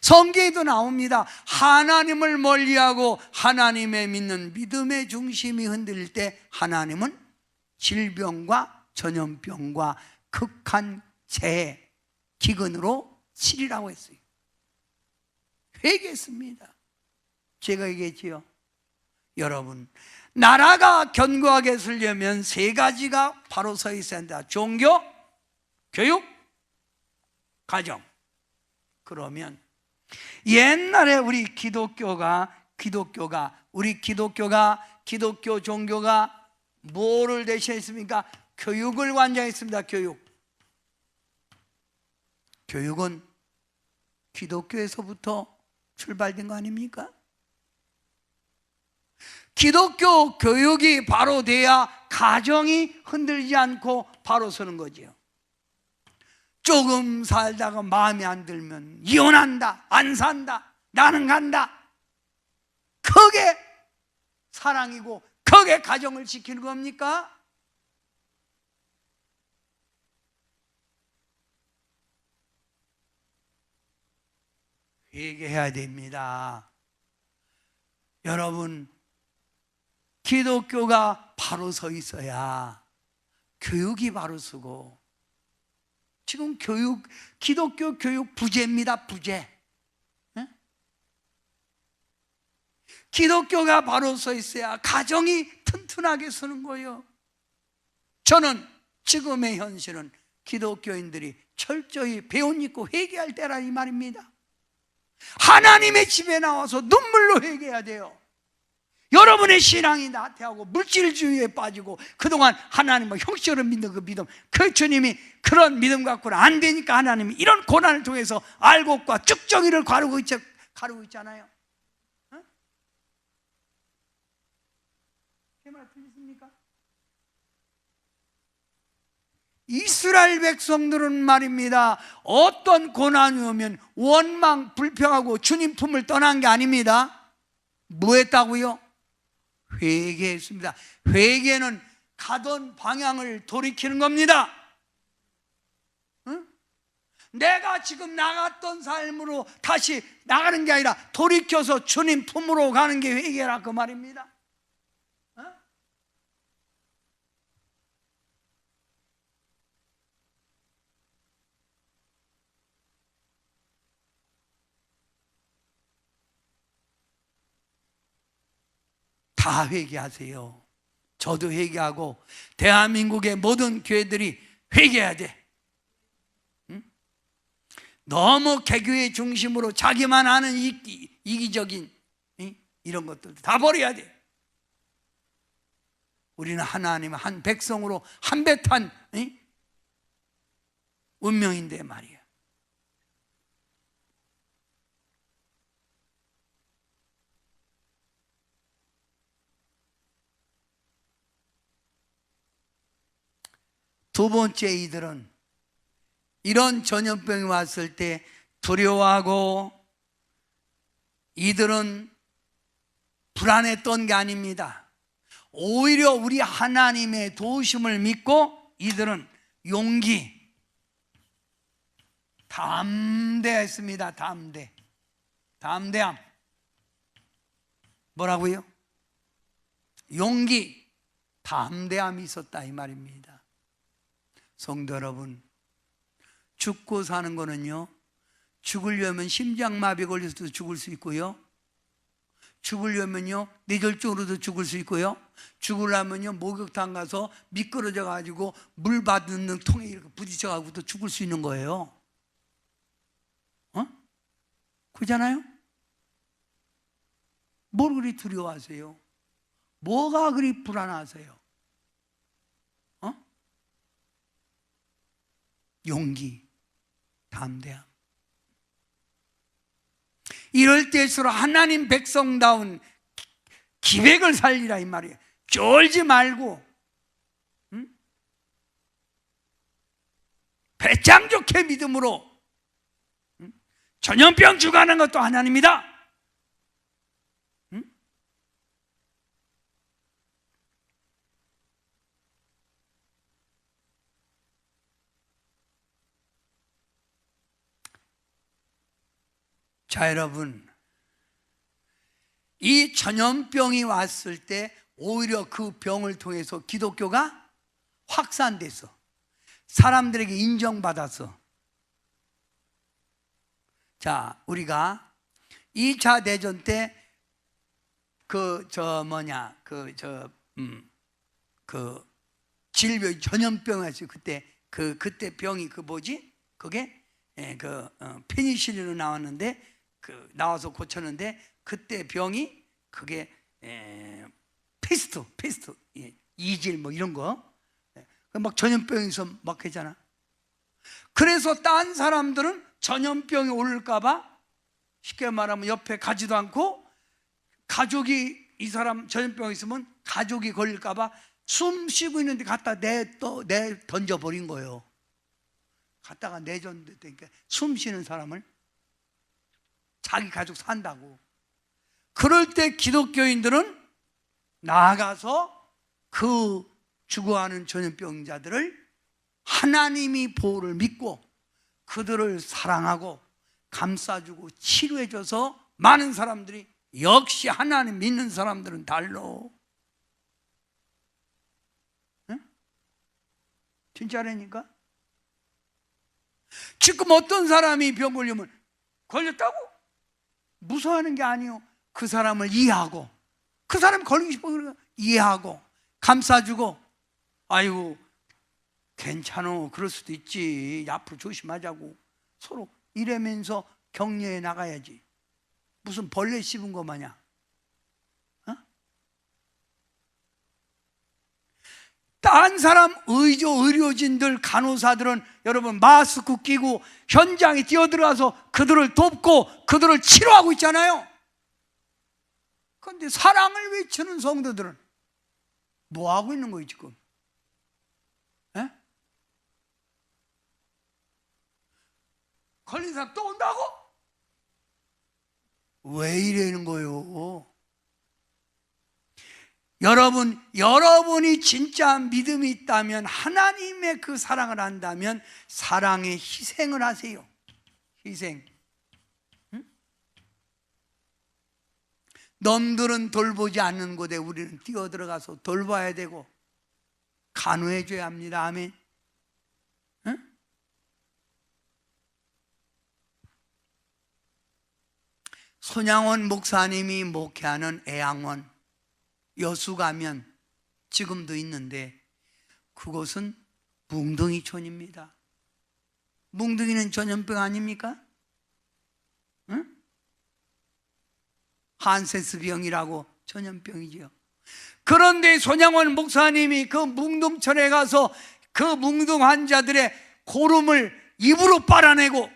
성경에도 나옵니다. 하나님을 멀리하고 하나님의 믿는 믿음의 중심이 흔들릴 때 하나님은 질병과 전염병과 극한 재해, 기근으로 치리라고 했어요. 회개했습니다. 제가 얘기했지요. 여러분, 나라가 견고하게 서려면 세 가지가 바로 서 있어야 한다. 종교, 교육, 가정. 그러면 옛날에 우리 기독교 종교가 뭐를 대신했습니까? 교육을 관장했습니다. 교육은 기독교에서부터 출발된 거 아닙니까? 기독교 교육이 바로 돼야 가정이 흔들리지 않고 바로 서는 거지요. 조금 살다가 마음에 안 들면 이혼한다, 안 산다, 나는 간다. 그게 사랑이고 그게 가정을 지키는 겁니까? 회개해야 됩니다. 여러분, 기독교가 바로 서 있어야 교육이 바로 서고 지금 기독교 교육 부재입니다. 부재. 예? 기독교가 바로 서 있어야 가정이 튼튼하게 서는 거예요. 저는 지금의 현실은 기독교인들이 철저히 배운 있고 회개할 때라 이 말입니다. 하나님의 집에 나와서 눈물로 회개해야 돼요. 여러분의 신앙이 나태하고 물질주의에 빠지고 그동안 하나님을 형식으로 믿는 그 믿음, 그 주님이 그런 믿음 갖고는 안 되니까 하나님이 이런 고난을 통해서 알곡과 쭉정이를 가르고 있잖아요. 어? 제 말 들리십니까? 이스라엘 백성들은 말입니다, 어떤 고난이 오면 원망 불평하고 주님 품을 떠난 게 아닙니다. 뭐 했다고요? 회개했습니다. 회개는 가던 방향을 돌이키는 겁니다. 응? 내가 지금 나갔던 삶으로 다시 나가는 게 아니라 돌이켜서 주님 품으로 가는 게 회개라 그 말입니다. 다 회개하세요. 저도 회개하고 대한민국의 모든 교회들이 회개해야 돼. 응? 너무 개교의 중심으로 자기만 아는 이기적인 이런 것들 다 버려야 돼. 우리는 하나님의 한 백성으로 한배탄 운명인데 말이야. 두 번째, 이들은 이런 전염병이 왔을 때 두려워하고 이들은 불안했던 게 아닙니다. 오히려 우리 하나님의 도우심을 믿고 이들은 용기, 담대했습니다. 담대함. 뭐라고요? 용기, 담대함이 있었다 이 말입니다. 성도 여러분, 죽고 사는 거는요, 죽으려면 심장마비 걸려서도 죽을 수 있고요, 죽으려면요 뇌졸중으로도 죽을 수 있고요, 죽으려면요 목욕탕 가서 미끄러져 가지고 물 받는 통에 이렇게 부딪혀 가지고도 죽을 수 있는 거예요. 그렇잖아요? 뭘 그리 두려워하세요? 뭐가 그리 불안하세요? 용기, 담대함. 이럴 때일수록 하나님 백성다운 기백을 살리라 이 말이에요. 쫄지 말고 배짱 좋게 믿음으로 전염병 주관하는 것도 하나님이다. 자, 여러분, 이 전염병이 왔을 때 오히려 그 병을 통해서 기독교가 확산돼서 사람들에게 인정받아서, 자, 우리가 2차 대전 때 질병 전염병이었어요. 그때 병이 그게 페니실린으로 나왔는데 나와서 고쳤는데 그때 병이 그게 페스트 이질 뭐 이런 거 막 전염병에서 막 했잖아. 그래서 딴 사람들은 전염병이 올까봐 쉽게 말하면 옆에 가지도 않고, 가족이 이 사람 전염병 있으면 가족이 걸릴까봐 숨 쉬고 있는데 갖다 내 던져버린 거예요. 갖다가 내줬는데 숨 쉬는 사람을 자기 가족 산다고. 그럴 때 기독교인들은 나아가서 그 죽어가는 전염병자들을 하나님이 보호를 믿고 그들을 사랑하고 감싸주고 치료해줘서 많은 사람들이, 역시 하나님 믿는 사람들은 달러. 응? 진짜라니까? 지금 어떤 사람이 병 걸리면 걸렸다고? 무서워하는 게 아니요. 그 사람을 이해하고, 그 사람이 걸리고 싶어 그러니까 이해하고 감싸주고, 아이고 괜찮어, 그럴 수도 있지, 앞으로 조심하자고 서로 이러면서 격려해 나가야지. 무슨 벌레 씹은 거 마냥. 딴 사람 의료진들, 간호사들은 여러분 마스크 끼고 현장에 뛰어들어가서 그들을 돕고 그들을 치료하고 있잖아요. 그런데 사랑을 외치는 성도들은 뭐 하고 있는 거예요 지금? 에? 걸린 사람 또 온다고? 왜 이러는 거예요? 여러분이 진짜 믿음이 있다면, 하나님의 그 사랑을 안다면 사랑의 희생을 하세요. 희생. 응? 남들은 돌보지 않는 곳에 우리는 뛰어들어가서 돌봐야 되고 간호해 줘야 합니다. 아멘. 응? 손양원 목사님이 목회하는 애양원 여수 가면 지금도 있는데, 그곳은 뭉둥이촌입니다. 뭉둥이는 전염병 아닙니까? 응? 한세스병이라고 전염병이죠. 그런데 손양원 목사님이 그 뭉둥촌에 가서 그 뭉둥 환자들의 고름을 입으로 빨아내고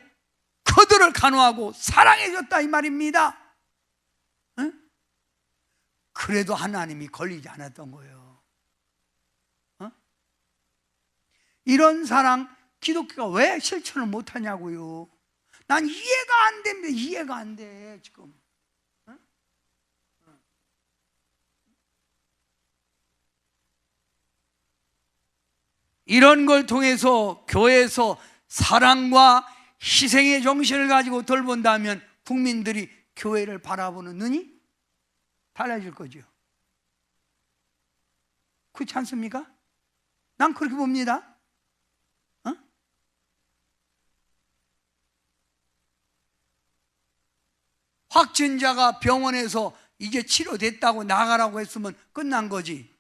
그들을 간호하고 사랑해줬다 이 말입니다. 응? 그래도 하나님이 걸리지 않았던 거예요. 이런 사랑 기독교가 왜 실천을 못하냐고요. 난 이해가 안 됩니다. 이해가 안 돼 지금. 이런 걸 통해서 교회에서 사랑과 희생의 정신을 가지고 돌본다면 국민들이 교회를 바라보는 눈이 달라질 거죠. 그렇지 않습니까? 난 그렇게 봅니다. 확진자가 병원에서 이제 치료됐다고 나가라고 했으면 끝난 거지.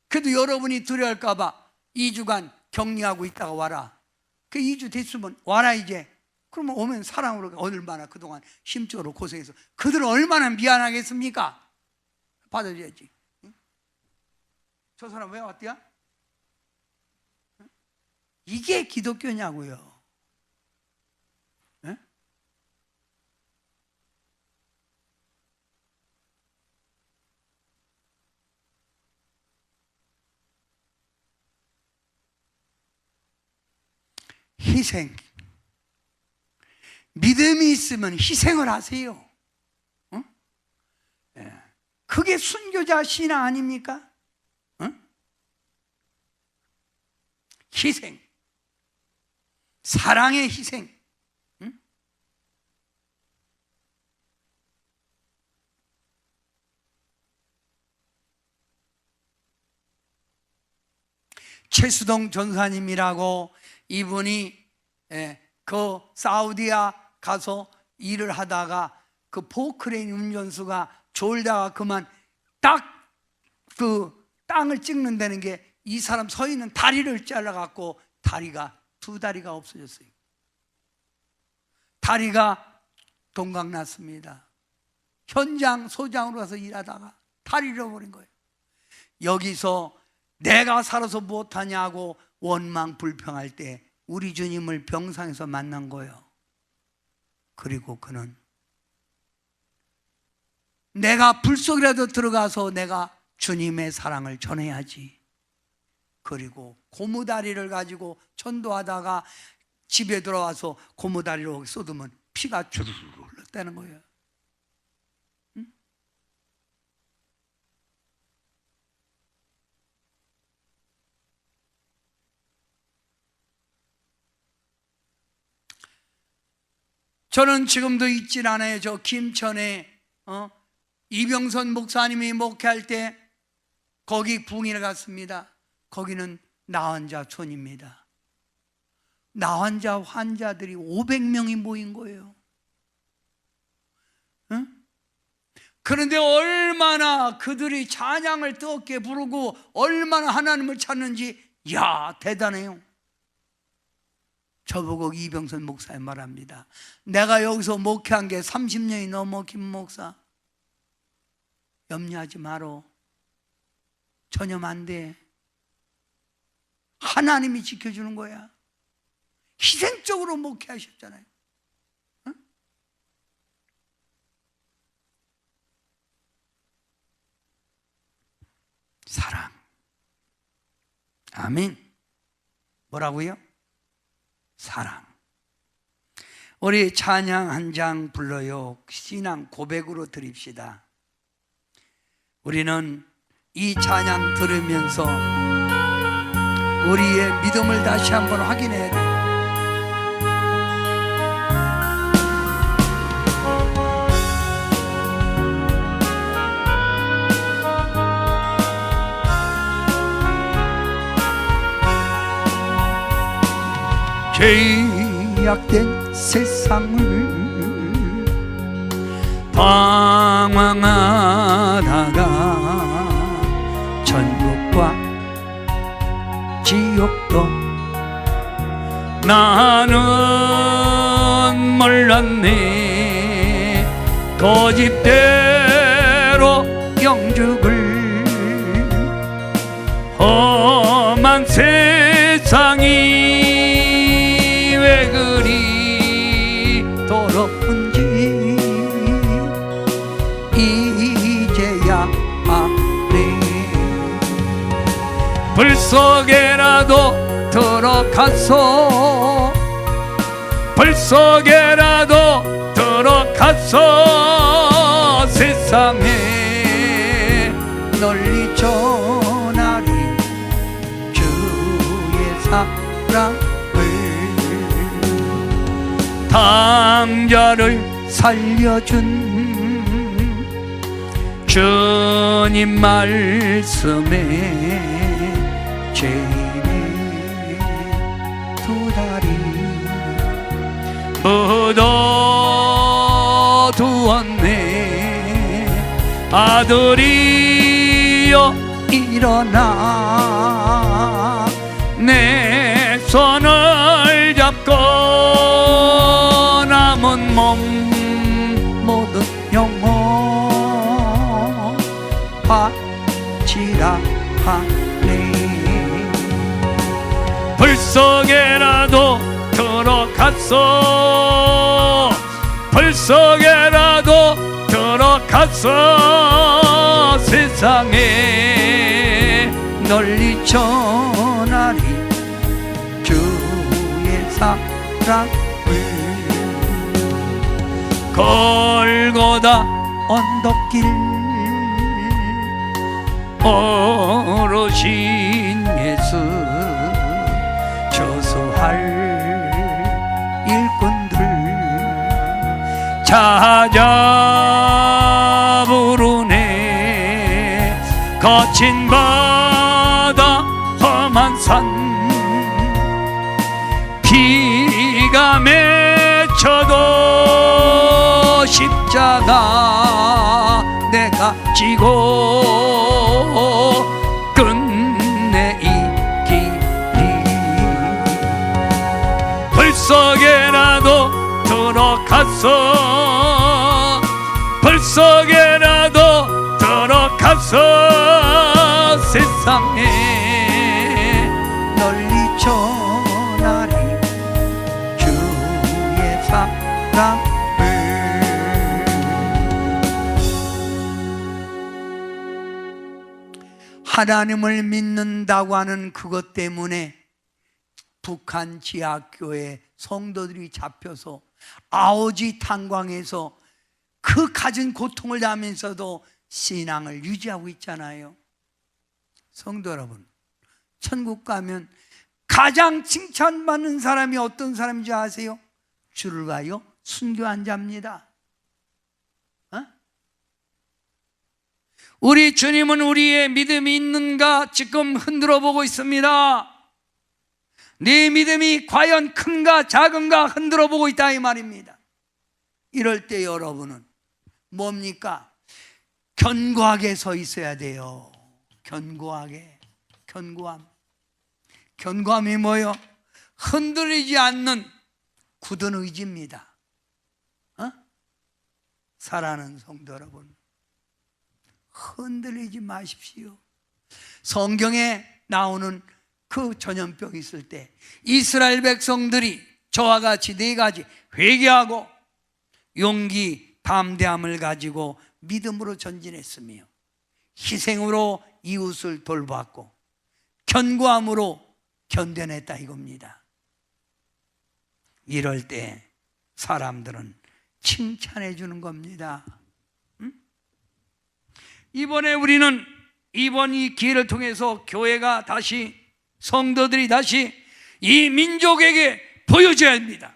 그래도 여러분이 두려울까 봐 2주간 격리하고 있다가 와라. 그 2주 됐으면 와라 이제. 그러면 오면 사랑으로, 얼마나 그동안 심적으로 고생해서 그들은 얼마나 미안하겠습니까? 받아줘야지. 응? 저 사람 왜 왔대요? 응? 이게 기독교냐고요. 응? 희생. 믿음이 있으면 희생을 하세요. 응? 예. 그게 순교자 신앙 아닙니까? 응? 희생, 사랑의 희생. 응? 최수동 전사님이라고, 이분이 그 사우디아 가서 일을 하다가 그 포크레인 운전수가 졸다가 그만 딱 그 땅을 찍는다는 게, 이 사람 서 있는 다리를 잘라갖고 두 다리가 없어졌어요. 다리가 동강났습니다. 현장 소장으로 가서 일하다가 다리를 잃어버린 거예요. 여기서 내가 살아서 무엇하냐고 원망 불평할 때 우리 주님을 병상에서 만난 거예요. 그리고 그는 내가 불 속이라도 들어가서 내가 주님의 사랑을 전해야지. 그리고 고무다리를 가지고 전도하다가 집에 들어와서 고무다리로 쏟으면 피가 주르르 흘렀다는 거예요. 응? 저는 지금도 잊질 않아요. 저 김천에 이병선 목사님이 목회할 때 거기 붕이를 갔습니다. 거기는 나환자촌입니다. 나환자 환자들이 500명이 모인 거예요. 응? 그런데 얼마나 그들이 찬양을 뜨겁게 부르고 얼마나 하나님을 찾는지, 야, 대단해요. 저보고 이병선 목사님 말합니다. 내가 여기서 목회한 게 30년이 넘어. 김 목사, 염려하지 마라. 전혀 안 돼. 하나님이 지켜주는 거야. 희생적으로 목회하셨잖아요. 응? 사랑. 아멘. 뭐라고요? 사랑. 우리 찬양 한 장 불러요. 신앙 고백으로 드립시다. 우리는 이 찬양 들으면서 우리의 믿음을 다시 한번 확인해야 돼요. 죄악된 세상을 방황하다가 천국과 지옥도 나는 몰랐네. 고집대로 영죽을 험한 세상이 왜 그리 더럽은지 이제야 아네. 불 속에라도 들어가서, 불 속에라도 들어가서 세상에 널리 전하리 주의 사랑을. 당자를 살려준 주님 말씀에 죄인의 두 다리 묻어두었네. 아들이여 일어나 내 손을 잡고 남은 몸 모든 영혼 바치라 하네. 불 속에라도 들어갔어, 불 속에라도 들어갔어 세상에 널리 전하리 주의 사랑을. 골고다 언덕길 오르신 예수 저수할 일꾼들 찾아 부르네. 거친 바다 험한 산 비가 맺혀도 십자가 내가 지고 끝내 이 길이. 불 속에라도 들어갔어, 불 속에라도 들어갔어 세상에 널리 전하리 주의 사랑을. 하나님을 믿는다고 하는 그것 때문에 북한 지하교회 성도들이 잡혀서 아오지 탄광에서 그 가진 고통을 당하면서도 신앙을 유지하고 있잖아요. 성도 여러분, 천국 가면 가장 칭찬받는 사람이 어떤 사람인지 아세요? 주를 가요 순교한 자입니다. 우리 주님은 우리의 믿음이 있는가 지금 흔들어 보고 있습니다. 네 믿음이 과연 큰가 작은가 흔들어 보고 있다 이 말입니다. 이럴 때 여러분은 뭡니까? 견고하게 서 있어야 돼요. 견고하게. 견고함이 뭐요? 흔들리지 않는 굳은 의지입니다. 사랑하는 성도 여러분, 흔들리지 마십시오. 성경에 나오는 그 전염병이 있을 때 이스라엘 백성들이 저와 같이 네 가지 회개하고 용기, 담대함을 가지고 믿음으로 전진했으며 희생으로 이웃을 돌봤고 견고함으로 견뎌냈다 이겁니다. 이럴 때 사람들은 칭찬해 주는 겁니다. 이번에 우리는 이번 이 기회를 통해서 교회가 다시, 성도들이 다시 이 민족에게 보여줘야 합니다.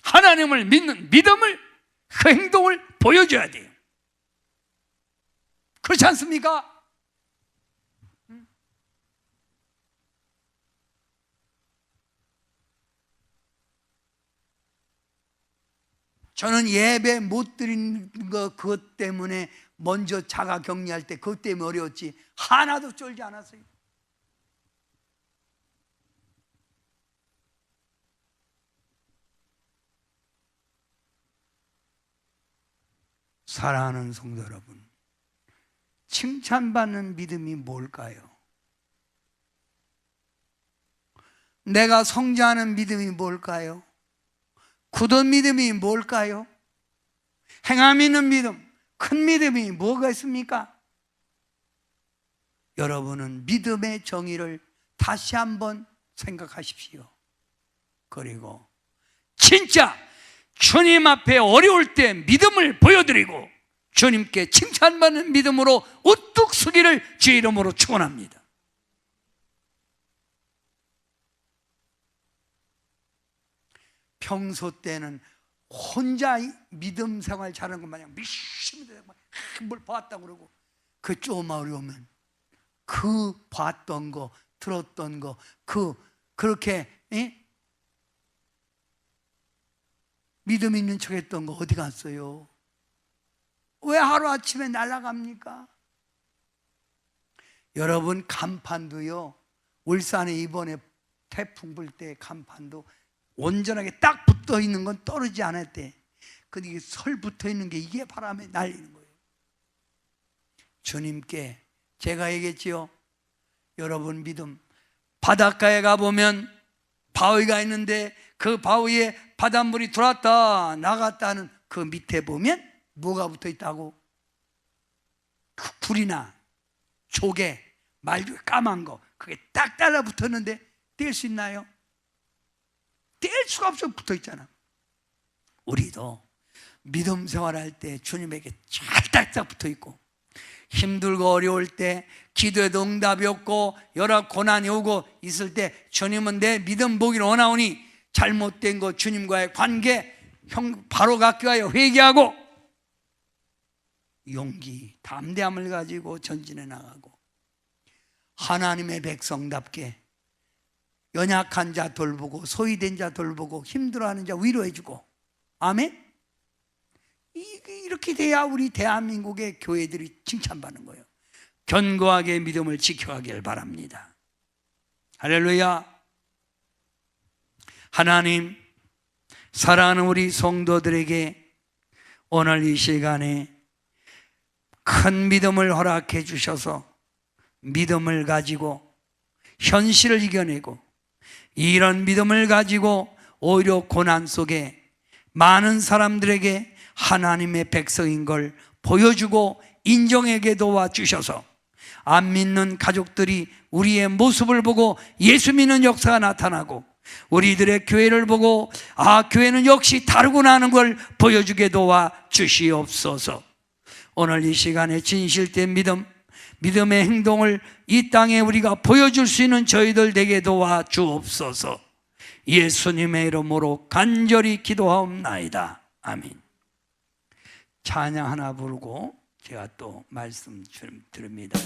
하나님을 믿는 믿음을, 그 행동을 보여줘야 돼요. 그렇지 않습니까? 저는 예배 못 드리는 거 그것 때문에 먼저 자가 격리할 때 그것 때문에 어려웠지 하나도 쫄지 않았어요. 사랑하는 성도 여러분, 칭찬받는 믿음이 뭘까요? 내가 성장하는 믿음이 뭘까요? 굳은 믿음이 뭘까요? 행함 있는 믿음, 큰 믿음이 뭐가 있습니까? 여러분은 믿음의 정의를 다시 한번 생각하십시오. 그리고 진짜 주님 앞에 어려울 때 믿음을 보여드리고 주님께 칭찬받는 믿음으로 우뚝 서기를 주의 이름으로 축원합니다. 평소 때는 혼자 믿음 생활 잘하는 것 마냥 미심이 뭘 봤다고 그러고 그 조금 어려우면 그 봤던 거, 들었던 거, 그렇게 믿음 있는 척 했던 거 어디 갔어요? 왜 하루아침에 날아갑니까? 여러분, 간판도요, 울산에 이번에 태풍 불 때 간판도 온전하게 딱 붙어 있는 건 떨어지지 않았대. 근데 이게 설 붙어 있는 게 이게 바람에 날리는 거예요. 주님께 제가 얘기했지요. 여러분 믿음, 바닷가에 가보면 바위가 있는데 그 바위에 바닷물이 들어왔다 나갔다 하는 그 밑에 보면 뭐가 붙어 있다고? 그 불이나 조개, 말조 까만 거, 그게 딱 달라붙었는데 뗄 수 있나요? 뗄 수가 없어, 붙어 있잖아. 우리도 믿음 생활할 때 주님에게 찰딱딱 붙어 있고 힘들고 어려울 때 기도에도 응답이 없고 여러 고난이 오고 있을 때 주님은 내 믿음 보기를 원하오니 잘못된 거 주님과의 관계 바로 갖기하여 회개하고 용기, 담대함을 가지고 전진해 나가고 하나님의 백성답게 연약한 자 돌보고 소외된 자 돌보고 힘들어하는 자 위로해주고, 아멘? 이렇게 돼야 우리 대한민국의 교회들이 칭찬받는 거예요. 견고하게 믿음을 지켜가길 바랍니다. 할렐루야. 하나님, 사랑하는 우리 성도들에게 오늘 이 시간에 큰 믿음을 허락해 주셔서 믿음을 가지고 현실을 이겨내고 이런 믿음을 가지고 오히려 고난 속에 많은 사람들에게 하나님의 백성인 걸 보여주고 인정하게 도와주셔서 안 믿는 가족들이 우리의 모습을 보고 예수 믿는 역사가 나타나고 우리들의 교회를 보고 교회는 역시 다르구나 하는 걸 보여주게 도와주시옵소서. 오늘 이 시간에 진실된 믿음의 행동을 이 땅에 우리가 보여줄 수 있는 저희들 되게 도와주옵소서. 예수님의 이름으로 간절히 기도하옵나이다. 아멘. 찬양 하나 부르고 제가 또 말씀 드립니다.